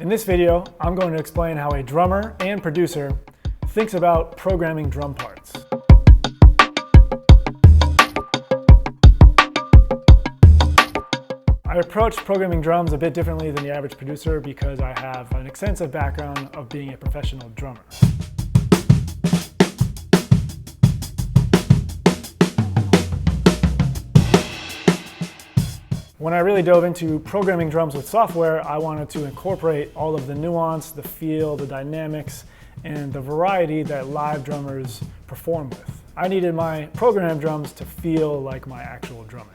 In this video, I'm going to explain how a drummer and producer thinks about programming drum parts. I approach programming drums a bit differently than the average producer because I have an extensive background of being a professional drummer. When I really dove into programming drums with software, I wanted to incorporate all of the nuance, the feel, the dynamics, and the variety that live drummers perform with. I needed my programmed drums to feel like my actual drumming.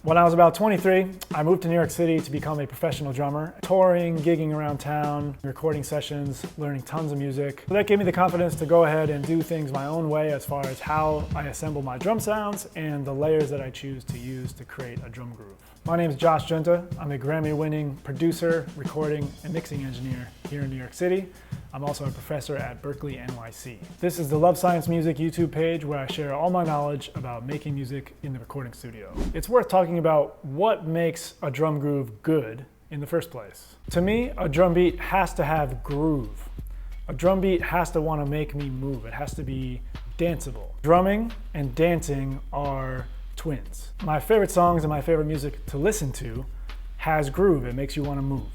When I was about 23, I moved to New York City to become a professional drummer, touring, gigging around town, recording sessions, learning tons of music. So that gave me the confidence to go ahead and do things my own way as far as how I assemble my drum sounds and the layers that I choose to use to create a drum groove. My name is Josh Giunta. I'm a Grammy-winning producer, recording, and mixing engineer here in New York City. I'm also a professor at Berklee NYC. This is the Love Science Music YouTube page where I share all my knowledge about making music in the recording studio. It's worth talking about what makes a drum groove good in the first place. To me, a drum beat has to have groove. A drum beat has to want to make me move. It has to be danceable. Drumming and dancing are twins. My favorite songs and my favorite music to listen to has groove. It makes you want to move.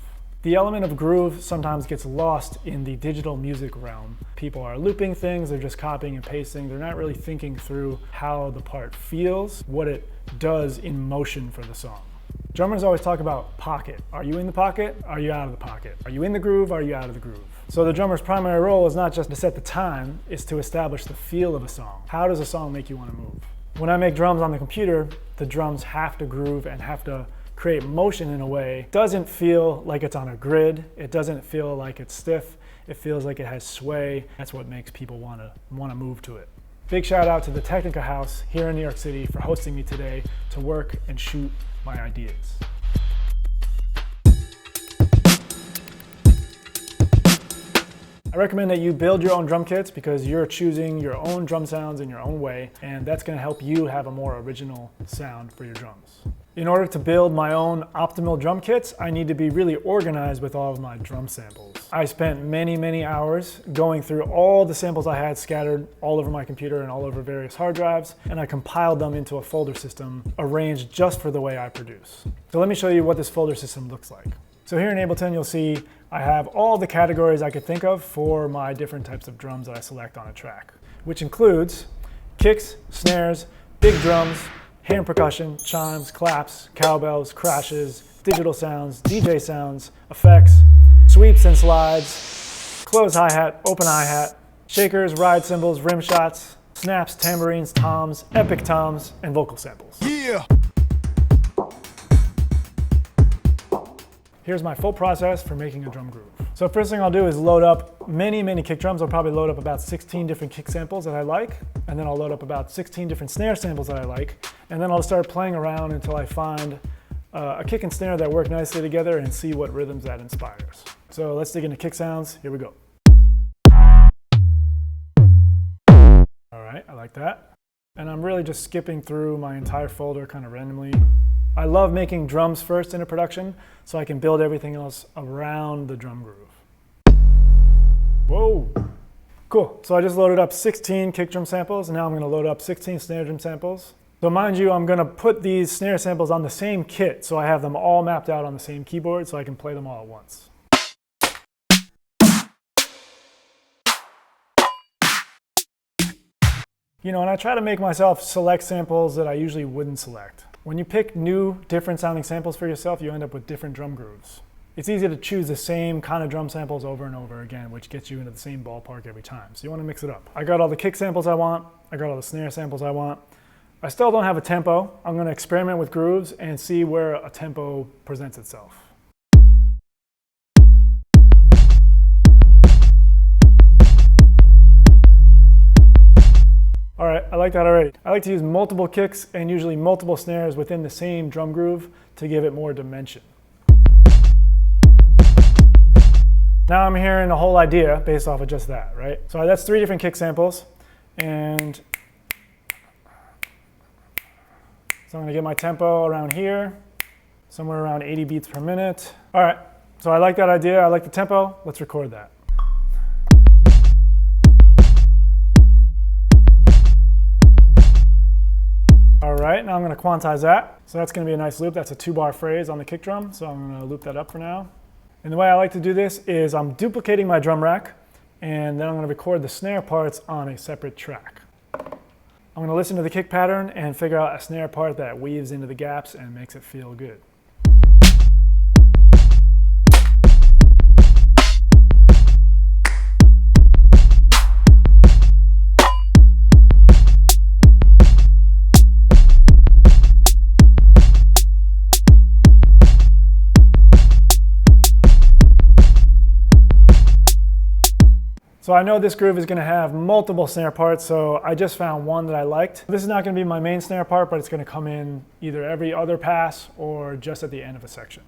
The element of groove sometimes gets lost in the digital music realm. People are looping things, they're just copying and pasting. They're not really thinking through how the part feels, what it does in motion for the song. Drummers always talk about pocket. Are you in the pocket? Are you out of the pocket? Are you in the groove? Are you out of the groove? So the drummer's primary role is not just to set the time, it's to establish the feel of a song. How does a song make you want to move? When I make drums on the computer, the drums have to groove and have to create motion in a way. It doesn't feel like it's on a grid. It doesn't feel like it's stiff. It feels like it has sway. That's what makes people want to move to it. Big shout out to the Technica House here in New York City for hosting me today to work and shoot my ideas. I recommend that you build your own drum kits because you're choosing your own drum sounds in your own way, and that's going to help you have a more original sound for your drums. In order to build my own optimal drum kits, I need to be really organized with all of my drum samples. I spent many hours going through all the samples I had scattered all over my computer and all over various hard drives, and I compiled them into a folder system arranged just for the way I produce. So let me show you what this folder system looks like. So here in Ableton, you'll see I have all the categories I could think of for my different types of drums that I select on a track, which includes kicks, snares, big drums, hand percussion, chimes, claps, cowbells, crashes, digital sounds, DJ sounds, effects, sweeps and slides, close hi-hat, open hi-hat, shakers, ride cymbals, rim shots, snaps, tambourines, toms, epic toms, and vocal samples. Yeah! Here's my full process for making a drum groove. So first thing I'll do is load up many kick drums. I'll probably load up about 16 different kick samples that I like, and then I'll load up about 16 different snare samples that I like, and then I'll start playing around until I find a kick and snare that work nicely together and see what rhythms that inspires. So let's dig into kick sounds. Here we go. All right, I like that. And I'm really just skipping through my entire folder kind of randomly. I love making drums first in a production so I can build everything else around the drum groove. Whoa, cool. So I just loaded up 16 kick drum samples, and now I'm going to load up 16 snare drum samples. So mind you, I'm going to put these snare samples on the same kit so I have them all mapped out on the same keyboard so I can play them all at once. You know, and I try to make myself select samples that I usually wouldn't select. When you pick new, different sounding samples for yourself, you end up with different drum grooves. It's easy to choose the same kind of drum samples over and over again, which gets you into the same ballpark every time. So you want to mix it up. I got all the kick samples I want. I got all the snare samples I want. I still don't have a tempo. I'm going to experiment with grooves and see where a tempo presents itself. All right, I like that already. I like to use multiple kicks and usually multiple snares within the same drum groove to give it more dimension. Now I'm hearing a whole idea based off of just that, right? So that's 3 different kick samples, and so I'm gonna get my tempo around here, somewhere around 80 beats per minute. All right, so I like that idea. I like the tempo. Let's record that. All right, now I'm gonna quantize that. So that's gonna be a nice loop. That's a 2-bar phrase on the kick drum. So I'm gonna loop that up for now. And the way I like to do this is I'm duplicating my drum rack, and then I'm gonna record the snare parts on a separate track. I'm gonna listen to the kick pattern and figure out a snare part that weaves into the gaps and makes it feel good. So I know this groove is gonna have multiple snare parts, so I just found one that I liked. This is not gonna be my main snare part, but it's gonna come in either every other pass or just at the end of a section.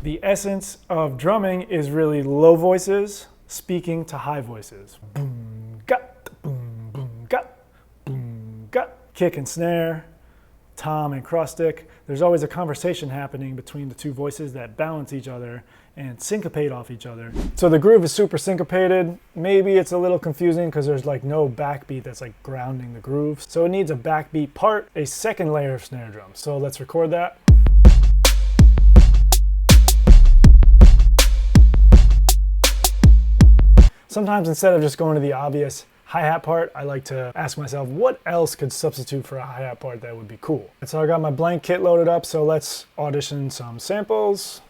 The essence of drumming is really low voices speaking to high voices. Boom, gut, boom, boom, gut, boom, gut. Kick and snare, tom and cross stick. There's always a conversation happening between the two voices that balance each other and syncopate off each other. So the groove is super syncopated. Maybe it's a little confusing because there's like no backbeat that's like grounding the groove. So it needs a backbeat part, a second layer of snare drum. So let's record that. Sometimes instead of just going to the obvious hi-hat part, I like to ask myself, what else could substitute for a hi-hat part that would be cool? And so I got my blank kit loaded up, so let's audition some samples.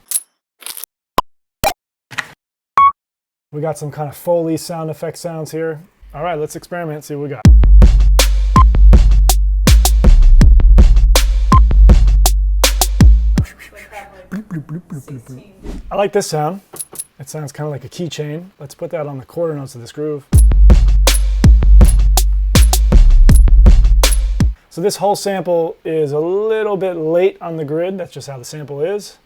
We got some kind of Foley sound effect sounds here. All right, let's experiment, see what we got. I like this sound. It sounds kind of like a keychain. Let's put that on the quarter notes of this groove. So this whole sample is a little bit late on the grid. That's just how the sample is.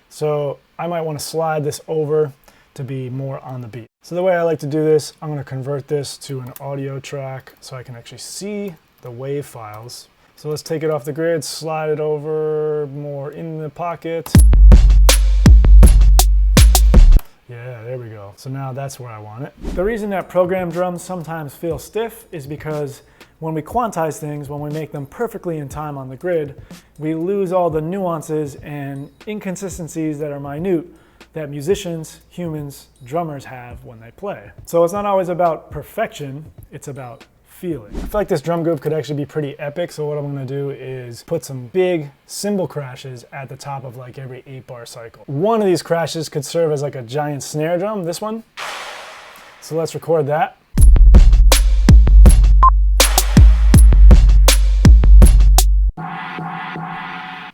So I might want to slide this over to be more on the beat. So the way I like to do this, I'm going to convert this to an audio track so I can actually see the wave files. So let's take it off the grid, slide it over more in the pocket. Yeah, there we go. So now that's where I want it. The reason that programmed drums sometimes feel stiff is because when we quantize things, when we make them perfectly in time on the grid, we lose all the nuances and inconsistencies that are minute that musicians, humans, drummers have when they play. So it's not always about perfection, it's about feeling. I feel like this drum groove could actually be pretty epic, so what I'm gonna do is put some big cymbal crashes at the top of like every 8-bar cycle. One of these crashes could serve as like a giant snare drum, this one. So let's record that.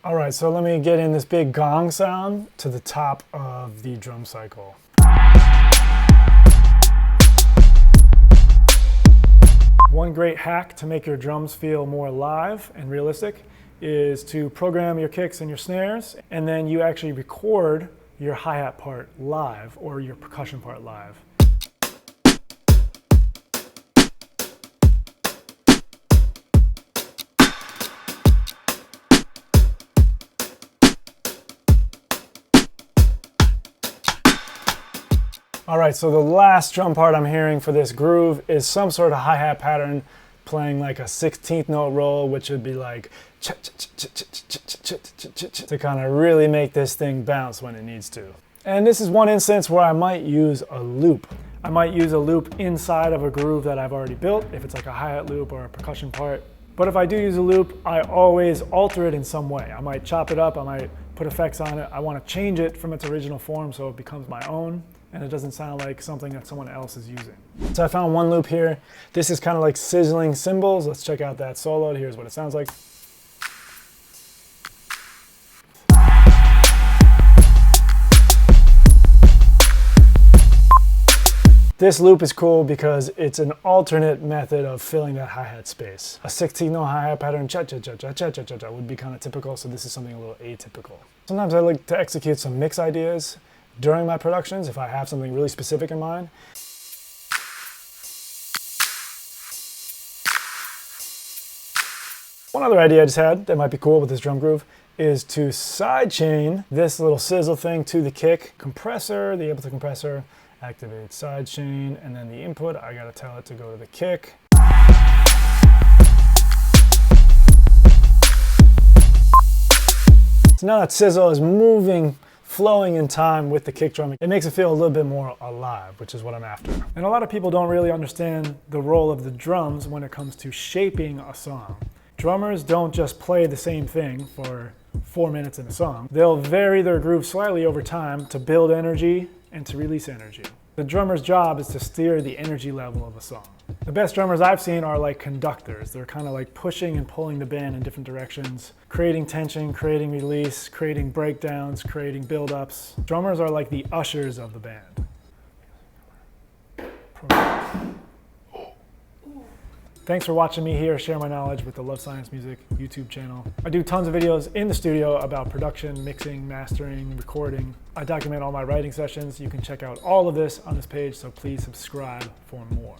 All right, so let me get in this big gong sound to the top of the drum cycle. One great hack to make your drums feel more live and realistic is to program your kicks and your snares, and then you actually record your hi-hat part live or your percussion part live. All right, so the last drum part I'm hearing for this groove is some sort of hi-hat pattern playing like a 16th note roll, which would be like to kind of really make this thing bounce when it needs to. And this is one instance where I might use a loop. I might use a loop inside of a groove that I've already built, if it's like a hi-hat loop or a percussion part. But if I do use a loop, I always alter it in some way. I might chop it up, I might put effects on it. I want to change it from its original form so it becomes my own, and it doesn't sound like something that someone else is using. So I found one loop here. This is kind of like sizzling cymbals. Let's check out that solo. Here's what it sounds like. This loop is cool because it's an alternate method of filling that hi-hat space. A 16-note hi-hat pattern cha-cha-cha-cha-cha-cha-cha would be kind of typical, so this is something a little atypical. Sometimes I like to execute some mix ideas during my productions if I have something really specific in mind. One other idea I just had that might be cool with this drum groove is to sidechain this little sizzle thing to the kick compressor, the Ableton compressor, activate sidechain, and then the input, I gotta tell it to go to the kick. So now that sizzle is moving, flowing in time with the kick drum. It makes it feel a little bit more alive, which is what I'm after. And a lot of people don't really understand the role of the drums when it comes to shaping a song. Drummers don't just play the same thing for 4 minutes in a song. They'll vary their groove slightly over time to build energy and to release energy. The drummer's job is to steer the energy level of a song. The best drummers I've seen are like conductors. They're kind of like pushing and pulling the band in different directions, creating tension, creating release, creating breakdowns, creating build-ups. Drummers are like the ushers of the band. Thanks for watching me here share my knowledge with the Love Science Music YouTube channel. I do tons of videos in the studio about production, mixing, mastering, recording. I document all my writing sessions. You can check out all of this on this page, so please subscribe for more.